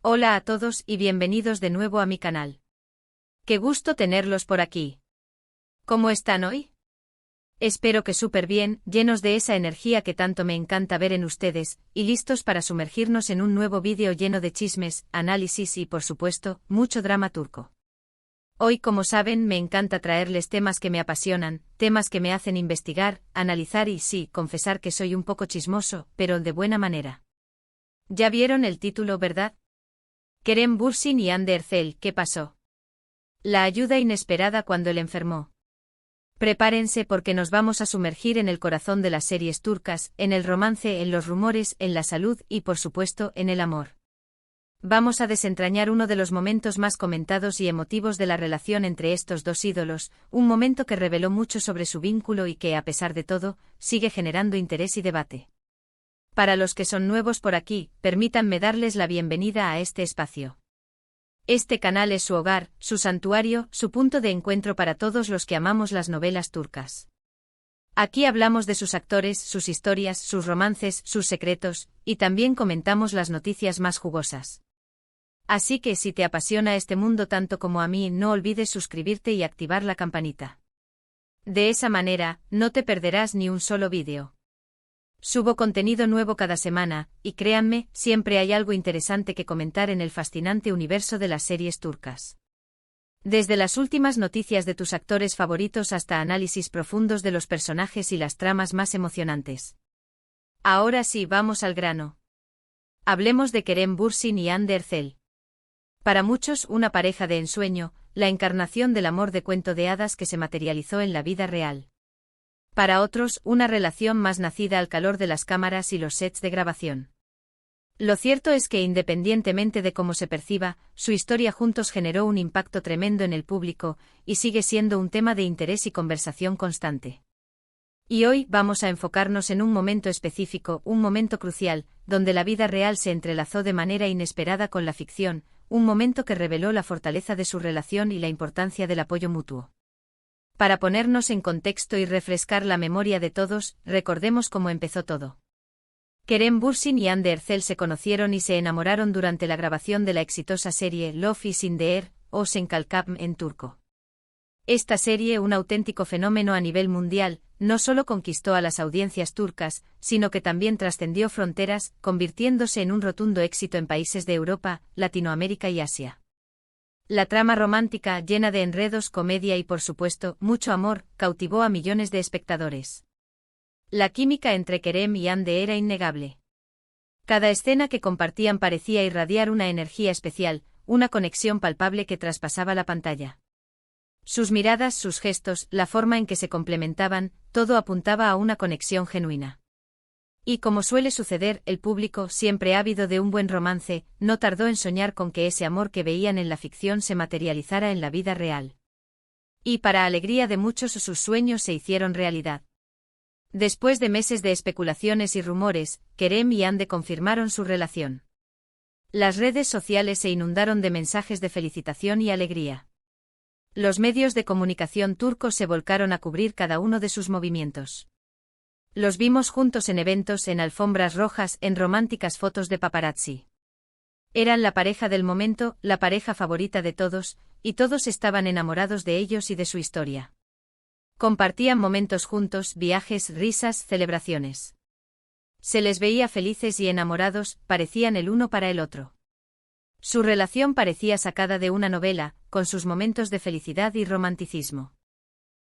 Hola a todos y bienvenidos de nuevo a mi canal. Qué gusto tenerlos por aquí. ¿Cómo están hoy? Espero que súper bien, llenos de esa energía que tanto me encanta ver en ustedes, y listos para sumergirnos en un nuevo vídeo lleno de chismes, análisis y, por supuesto, mucho drama turco. Hoy, como saben, me encanta traerles temas que me apasionan, temas que me hacen investigar, analizar y sí, confesar que soy un poco chismoso, pero de buena manera. ¿Ya vieron el título, verdad? Kerem Bürsin y Hande Erçel, ¿qué pasó? La ayuda inesperada cuando él enfermó. Prepárense porque nos vamos a sumergir en el corazón de las series turcas, en el romance, en los rumores, en la salud y, por supuesto, en el amor. Vamos a desentrañar uno de los momentos más comentados y emotivos de la relación entre estos dos ídolos, un momento que reveló mucho sobre su vínculo y que, a pesar de todo, sigue generando interés y debate. Para los que son nuevos por aquí, permítanme darles la bienvenida a este espacio. Este canal es su hogar, su santuario, su punto de encuentro para todos los que amamos las novelas turcas. Aquí hablamos de sus actores, sus historias, sus romances, sus secretos, y también comentamos las noticias más jugosas. Así que si te apasiona este mundo tanto como a mí, no olvides suscribirte y activar la campanita. De esa manera, no te perderás ni un solo vídeo. Subo contenido nuevo cada semana, y créanme, siempre hay algo interesante que comentar en el fascinante universo de las series turcas. Desde las últimas noticias de tus actores favoritos hasta análisis profundos de los personajes y las tramas más emocionantes. Ahora sí, vamos al grano. Hablemos de Kerem Bürsin y Hande Erçel. Para muchos, una pareja de ensueño, la encarnación del amor de cuento de hadas que se materializó en la vida real. Para otros, una relación más nacida al calor de las cámaras y los sets de grabación. Lo cierto es que independientemente de cómo se perciba, su historia juntos generó un impacto tremendo en el público, y sigue siendo un tema de interés y conversación constante. Y hoy vamos a enfocarnos en un momento específico, un momento crucial, donde la vida real se entrelazó de manera inesperada con la ficción, un momento que reveló la fortaleza de su relación y la importancia del apoyo mutuo. Para ponernos en contexto y refrescar la memoria de todos, recordemos cómo empezó todo. Kerem Bürsin y Hande Erçel se conocieron y se enamoraron durante la grabación de la exitosa serie Love is in the Air, o Sen Kalkam en turco. Esta serie, un auténtico fenómeno a nivel mundial, no solo conquistó a las audiencias turcas, sino que también trascendió fronteras, convirtiéndose en un rotundo éxito en países de Europa, Latinoamérica y Asia. La trama romántica, llena de enredos, comedia y por supuesto, mucho amor, cautivó a millones de espectadores. La química entre Kerem y Hande era innegable. Cada escena que compartían parecía irradiar una energía especial, una conexión palpable que traspasaba la pantalla. Sus miradas, sus gestos, la forma en que se complementaban, todo apuntaba a una conexión genuina. Y como suele suceder, el público, siempre ávido de un buen romance, no tardó en soñar con que ese amor que veían en la ficción se materializara en la vida real. Y para alegría de muchos, sus sueños se hicieron realidad. Después de meses de especulaciones y rumores, Kerem y Hande confirmaron su relación. Las redes sociales se inundaron de mensajes de felicitación y alegría. Los medios de comunicación turcos se volcaron a cubrir cada uno de sus movimientos. Los vimos juntos en eventos, en alfombras rojas, en románticas fotos de paparazzi. Eran la pareja del momento, la pareja favorita de todos, y todos estaban enamorados de ellos y de su historia. Compartían momentos juntos, viajes, risas, celebraciones. Se les veía felices y enamorados, parecían el uno para el otro. Su relación parecía sacada de una novela, con sus momentos de felicidad y romanticismo.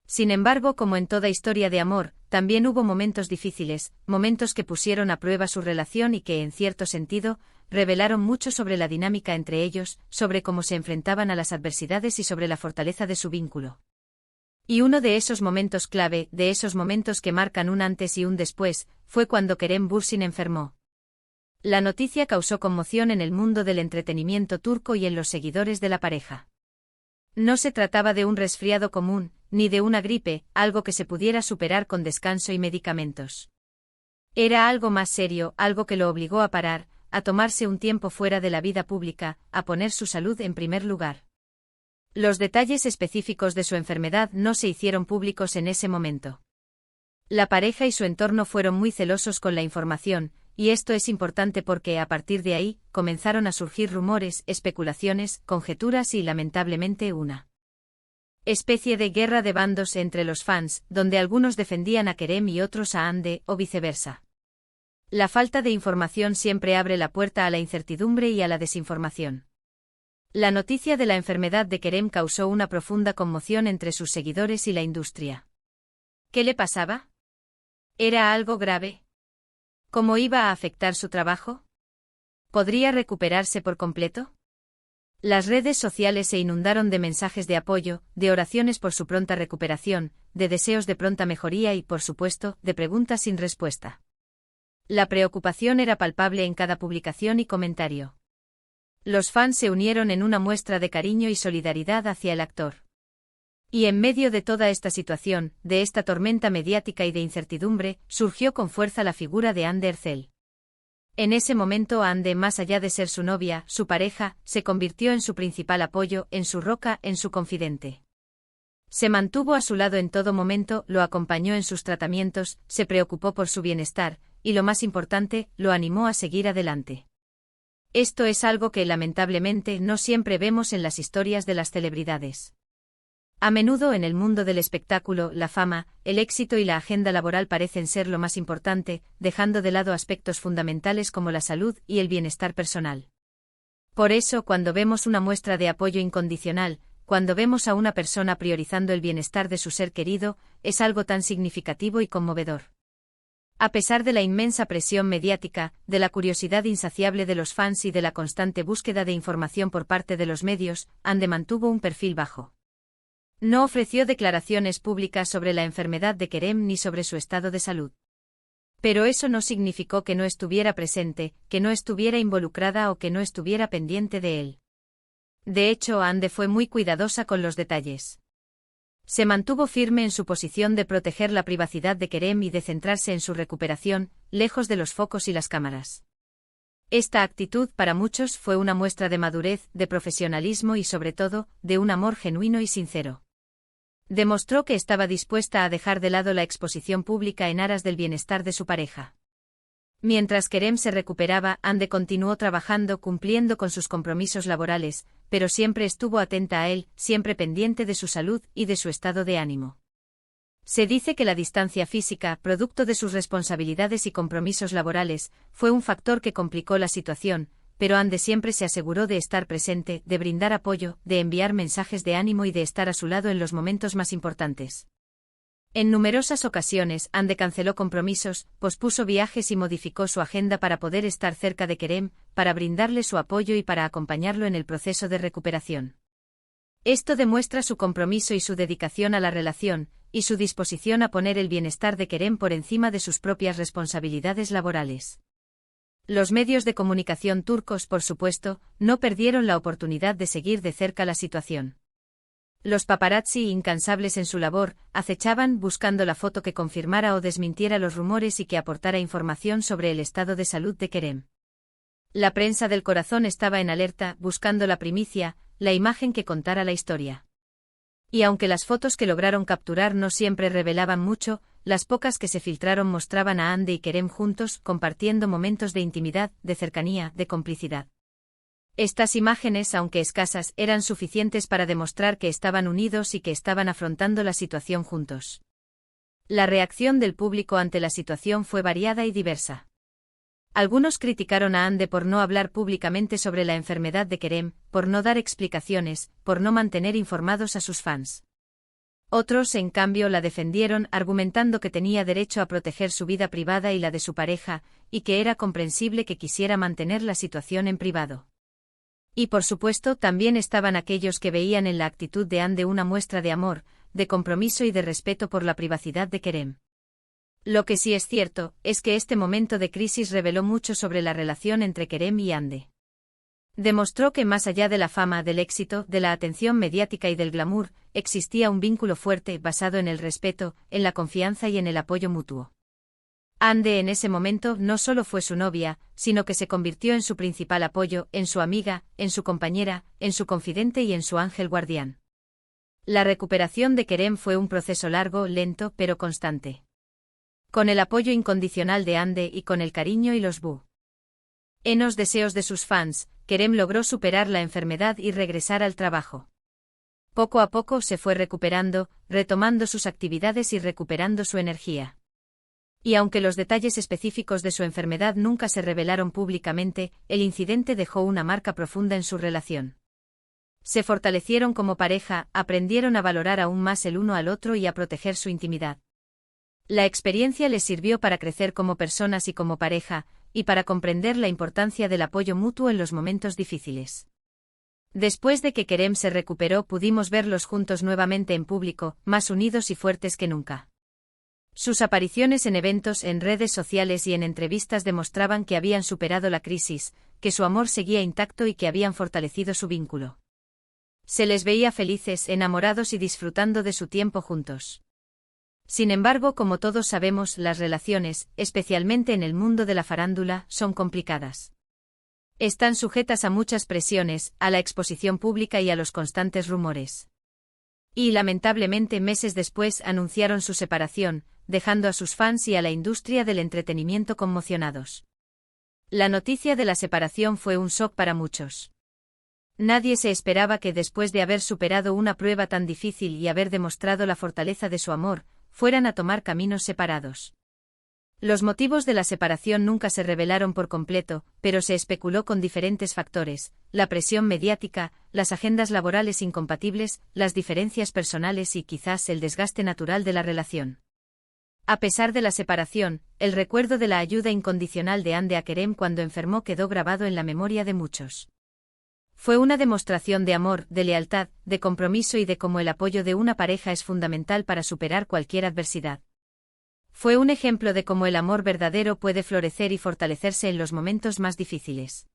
Sin embargo, como en toda historia de amor, también hubo momentos difíciles, momentos que pusieron a prueba su relación y que, en cierto sentido, revelaron mucho sobre la dinámica entre ellos, sobre cómo se enfrentaban a las adversidades y sobre la fortaleza de su vínculo. Y uno de esos momentos clave, de esos momentos que marcan un antes y un después, fue cuando Kerem Bürsin enfermó. La noticia causó conmoción en el mundo del entretenimiento turco y en los seguidores de la pareja. No se trataba de un resfriado común, ni de una gripe, algo que se pudiera superar con descanso y medicamentos. Era algo más serio, algo que lo obligó a parar, a tomarse un tiempo fuera de la vida pública, a poner su salud en primer lugar. Los detalles específicos de su enfermedad no se hicieron públicos en ese momento. La pareja y su entorno fueron muy celosos con la información, Y esto es importante porque a partir de ahí, comenzaron a surgir rumores, especulaciones, conjeturas y lamentablemente una especie de guerra de bandos entre los fans, donde algunos defendían a Kerem y otros a Hande, o viceversa. La falta de información siempre abre la puerta a la incertidumbre y a la desinformación. La noticia de la enfermedad de Kerem causó una profunda conmoción entre sus seguidores y la industria. ¿Qué le pasaba? ¿Era algo grave? ¿Cómo iba a afectar su trabajo? ¿Podría recuperarse por completo? Las redes sociales se inundaron de mensajes de apoyo, de oraciones por su pronta recuperación, de deseos de pronta mejoría y, por supuesto, de preguntas sin respuesta. La preocupación era palpable en cada publicación y comentario. Los fans se unieron en una muestra de cariño y solidaridad hacia el actor. Y en medio de toda esta situación, de esta tormenta mediática y de incertidumbre, surgió con fuerza la figura de Hande Erçel. En ese momento Hande, más allá de ser su novia, su pareja, se convirtió en su principal apoyo, en su roca, en su confidente. Se mantuvo a su lado en todo momento, lo acompañó en sus tratamientos, se preocupó por su bienestar, y lo más importante, lo animó a seguir adelante. Esto es algo que lamentablemente no siempre vemos en las historias de las celebridades. A menudo en el mundo del espectáculo, la fama, el éxito y la agenda laboral parecen ser lo más importante, dejando de lado aspectos fundamentales como la salud y el bienestar personal. Por eso, cuando vemos una muestra de apoyo incondicional, cuando vemos a una persona priorizando el bienestar de su ser querido, es algo tan significativo y conmovedor. A pesar de la inmensa presión mediática, de la curiosidad insaciable de los fans y de la constante búsqueda de información por parte de los medios, Hande mantuvo un perfil bajo. No ofreció declaraciones públicas sobre la enfermedad de Kerem ni sobre su estado de salud. Pero eso no significó que no estuviera presente, que no estuviera involucrada o que no estuviera pendiente de él. De hecho, Hande fue muy cuidadosa con los detalles. Se mantuvo firme en su posición de proteger la privacidad de Kerem y de centrarse en su recuperación, lejos de los focos y las cámaras. Esta actitud para muchos fue una muestra de madurez, de profesionalismo y sobre todo, de un amor genuino y sincero. Demostró que estaba dispuesta a dejar de lado la exposición pública en aras del bienestar de su pareja. Mientras Kerem se recuperaba, Hande continuó trabajando cumpliendo con sus compromisos laborales, pero siempre estuvo atenta a él, siempre pendiente de su salud y de su estado de ánimo. Se dice que la distancia física, producto de sus responsabilidades y compromisos laborales, fue un factor que complicó la situación, pero Hande siempre se aseguró de estar presente, de brindar apoyo, de enviar mensajes de ánimo y de estar a su lado en los momentos más importantes. En numerosas ocasiones, Hande canceló compromisos, pospuso viajes y modificó su agenda para poder estar cerca de Kerem, para brindarle su apoyo y para acompañarlo en el proceso de recuperación. Esto demuestra su compromiso y su dedicación a la relación, y su disposición a poner el bienestar de Kerem por encima de sus propias responsabilidades laborales. Los medios de comunicación turcos, por supuesto, no perdieron la oportunidad de seguir de cerca la situación. Los paparazzi, incansables en su labor, acechaban buscando la foto que confirmara o desmintiera los rumores y que aportara información sobre el estado de salud de Kerem. La prensa del corazón estaba en alerta, buscando la primicia, la imagen que contara la historia. Y aunque las fotos que lograron capturar no siempre revelaban mucho, las pocas que se filtraron mostraban a Hande y Kerem juntos, compartiendo momentos de intimidad, de cercanía, de complicidad. Estas imágenes, aunque escasas, eran suficientes para demostrar que estaban unidos y que estaban afrontando la situación juntos. La reacción del público ante la situación fue variada y diversa. Algunos criticaron a Hande por no hablar públicamente sobre la enfermedad de Kerem, por no dar explicaciones, por no mantener informados a sus fans. Otros, en cambio, la defendieron, argumentando que tenía derecho a proteger su vida privada y la de su pareja, y que era comprensible que quisiera mantener la situación en privado. Y por supuesto, también estaban aquellos que veían en la actitud de Hande una muestra de amor, de compromiso y de respeto por la privacidad de Kerem. Lo que sí es cierto, es que este momento de crisis reveló mucho sobre la relación entre Kerem y Hande. Demostró que más allá de la fama, del éxito, de la atención mediática y del glamour, existía un vínculo fuerte basado en el respeto, en la confianza y en el apoyo mutuo. Hande en ese momento no solo fue su novia, sino que se convirtió en su principal apoyo, en su amiga, en su compañera, en su confidente y en su ángel guardián. La recuperación de Kerem fue un proceso largo, lento, pero constante. Con el apoyo incondicional de Ande y con el cariño y los buenos deseos de sus fans, Kerem logró superar la enfermedad y regresar al trabajo. Poco a poco se fue recuperando, retomando sus actividades y recuperando su energía. Y aunque los detalles específicos de su enfermedad nunca se revelaron públicamente, el incidente dejó una marca profunda en su relación. Se fortalecieron como pareja, aprendieron a valorar aún más el uno al otro y a proteger su intimidad. La experiencia les sirvió para crecer como personas y como pareja, y para comprender la importancia del apoyo mutuo en los momentos difíciles. Después de que Kerem se recuperó, pudimos verlos juntos nuevamente en público, más unidos y fuertes que nunca. Sus apariciones en eventos, en redes sociales y en entrevistas demostraban que habían superado la crisis, que su amor seguía intacto y que habían fortalecido su vínculo. Se les veía felices, enamorados y disfrutando de su tiempo juntos. Sin embargo, como todos sabemos, las relaciones, especialmente en el mundo de la farándula, son complicadas. Están sujetas a muchas presiones, a la exposición pública y a los constantes rumores. Y lamentablemente meses después anunciaron su separación, dejando a sus fans y a la industria del entretenimiento conmocionados. La noticia de la separación fue un shock para muchos. Nadie se esperaba que después de haber superado una prueba tan difícil y haber demostrado la fortaleza de su amor, fueran a tomar caminos separados. Los motivos de la separación nunca se revelaron por completo, pero se especuló con diferentes factores: la presión mediática, las agendas laborales incompatibles, las diferencias personales y quizás el desgaste natural de la relación. A pesar de la separación, el recuerdo de la ayuda incondicional de Ande a Kerem cuando enfermó quedó grabado en la memoria de muchos. Fue una demostración de amor, de lealtad, de compromiso y de cómo el apoyo de una pareja es fundamental para superar cualquier adversidad. Fue un ejemplo de cómo el amor verdadero puede florecer y fortalecerse en los momentos más difíciles.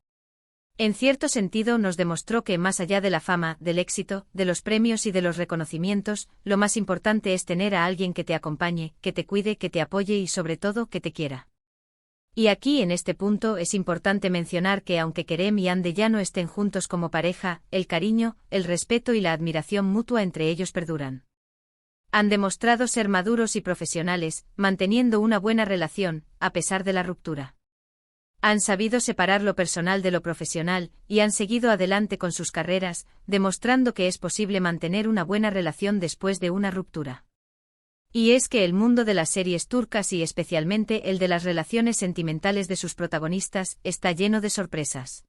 En cierto sentido nos demostró que más allá de la fama, del éxito, de los premios y de los reconocimientos, lo más importante es tener a alguien que te acompañe, que te cuide, que te apoye y sobre todo que te quiera. Y aquí en este punto es importante mencionar que aunque Kerem y Ande ya no estén juntos como pareja, el cariño, el respeto y la admiración mutua entre ellos perduran. Han demostrado ser maduros y profesionales, manteniendo una buena relación, a pesar de la ruptura. Han sabido separar lo personal de lo profesional, y han seguido adelante con sus carreras, demostrando que es posible mantener una buena relación después de una ruptura. Y es que el mundo de las series turcas y especialmente el de las relaciones sentimentales de sus protagonistas, está lleno de sorpresas.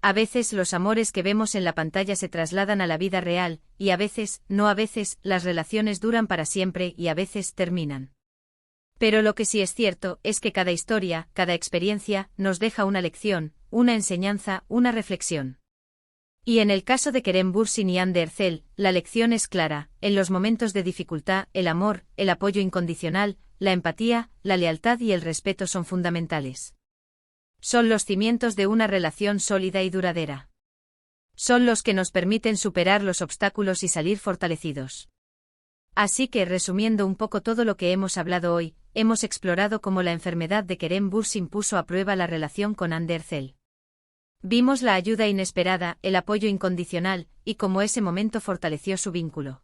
A veces los amores que vemos en la pantalla se trasladan a la vida real, y a veces, no a veces, las relaciones duran para siempre y a veces terminan. Pero lo que sí es cierto es que cada historia, cada experiencia, nos deja una lección, una enseñanza, una reflexión. Y en el caso de Kerem Bürsin y Hande Erçel, la lección es clara: en los momentos de dificultad, el amor, el apoyo incondicional, la empatía, la lealtad y el respeto son fundamentales. Son los cimientos de una relación sólida y duradera. Son los que nos permiten superar los obstáculos y salir fortalecidos. Así que, resumiendo un poco todo lo que hemos hablado hoy, hemos explorado cómo la enfermedad de Kerem Bürsin puso a prueba la relación con Hande Erçel. Vimos la ayuda inesperada, el apoyo incondicional, y cómo ese momento fortaleció su vínculo.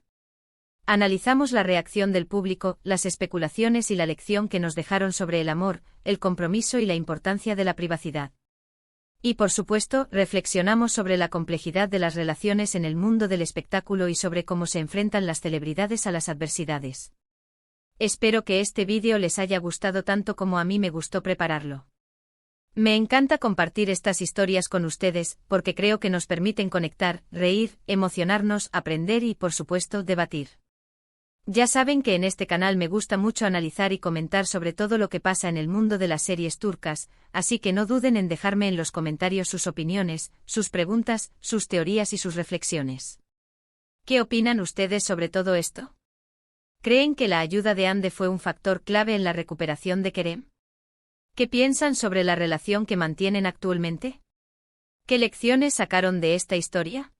Analizamos la reacción del público, las especulaciones y la lección que nos dejaron sobre el amor, el compromiso y la importancia de la privacidad. Y por supuesto, reflexionamos sobre la complejidad de las relaciones en el mundo del espectáculo y sobre cómo se enfrentan las celebridades a las adversidades. Espero que este vídeo les haya gustado tanto como a mí me gustó prepararlo. Me encanta compartir estas historias con ustedes, porque creo que nos permiten conectar, reír, emocionarnos, aprender y, por supuesto, debatir. Ya saben que en este canal me gusta mucho analizar y comentar sobre todo lo que pasa en el mundo de las series turcas, así que no duden en dejarme en los comentarios sus opiniones, sus preguntas, sus teorías y sus reflexiones. ¿Qué opinan ustedes sobre todo esto? ¿Creen que la ayuda de Hande fue un factor clave en la recuperación de Kerem? ¿Qué piensan sobre la relación que mantienen actualmente? ¿Qué lecciones sacaron de esta historia?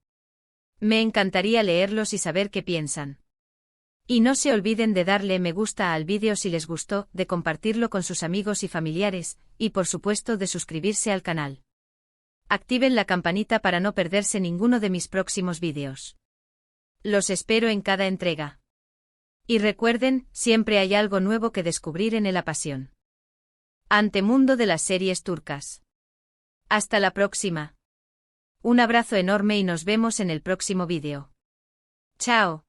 Me encantaría leerlos y saber qué piensan. Y no se olviden de darle me gusta al vídeo si les gustó, de compartirlo con sus amigos y familiares, y por supuesto de suscribirse al canal. Activen la campanita para no perderse ninguno de mis próximos vídeos. Los espero en cada entrega. Y recuerden, siempre hay algo nuevo que descubrir en El Apasión. Antemundo de las series turcas. Hasta la próxima. Un abrazo enorme y nos vemos en el próximo vídeo. Chao.